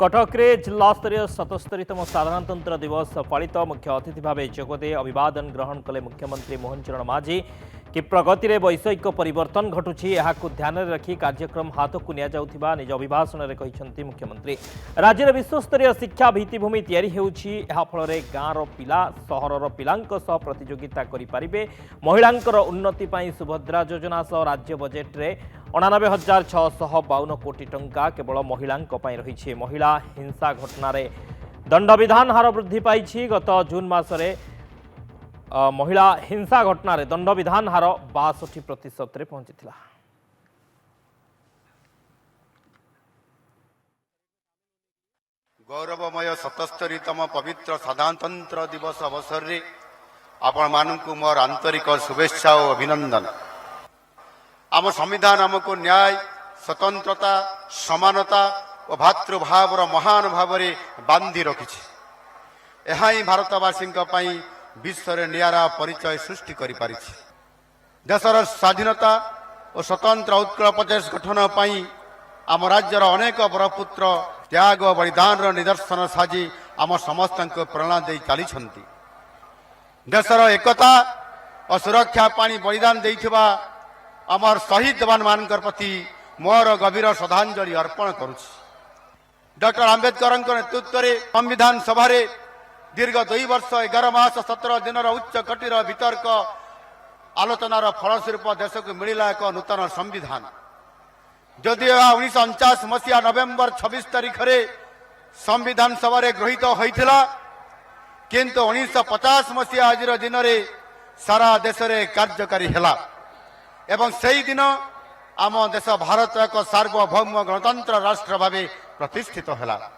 कटकरे जिलास्तरीय 77तम साधारणतंत्र दिवस पालित मुख्य अतिथि भाव जोगदे अभिवादन ग्रहण कले मुख्यमंत्री मोहन चरण माझी कि प्रगति में वैषयिक परिवर्तन घटुछि ध्यान में रखी कार्यक्रम हाथ को निया निज अभिभाषण में कहते मुख्यमंत्री। राज्य में विश्वस्तरीय शिक्षा भित्तिभूमि तैयारी होउछि फल गाँवर पिला सहरर पिलांक सह प्रतियोगिता करें। महिलांकर उन्नति पर सुभद्रा योजना सह राज्य बजेट रे 89,652 कोटी टंका केवल महिलांक पई रही। महिला हिंसा घटना रे दंडविधान हार वृद्धि पाई। गत जून मासरे महिला हिंसा घटना रे दंडविधान हार 62% रे पहुंचीथिला। गौरवमय 77तम पवित्र साधारणतंत्र दिवस अवसर रे आपण मानकु मोर आंतरिक शुभेच्छा और अभिनंदन। आम संविधान आमको न्याय स्वतंत्रता समानता और भातृभावर महान भाव में बांधि रखी। यह भारतवासी विश्व में नियारा परिचय सृष्टि कर देशर स्वाधीनता और स्वतंत्र उत्कल प्रदेश गठन पाई आम राज्यर अनेक बरपुत्र त्याग और बलिदान निदर्शन साजी आम समस्त प्रेरणा दे चली। देशर एकता और सुरक्षा पाई बलिदान देइथिबा आमर शहीद जवान मान प्रति मोर गभीर श्रद्धांजलि अर्पण करुछि। डॉक्टर आंबेडकर नेतृत्व में संविधान सभा दीर्घ 2 वर्ष 11 मास 17 दिन उच्च कटिर वितर्क आलोचनार फलस्वरूप देश को मिला एक नूतन संविधान। जदि 1949 मसीहा नवेम्बर 26 तारीख में संविधान सभा गृहीत होता किंतु 1950 मसीहा आज दिन में सारा देश में कार्यकारी है एवं से दिन आम देश भारत एक सार्वभौम गणतंत्र राष्ट्र भाव प्रतिष्ठित है।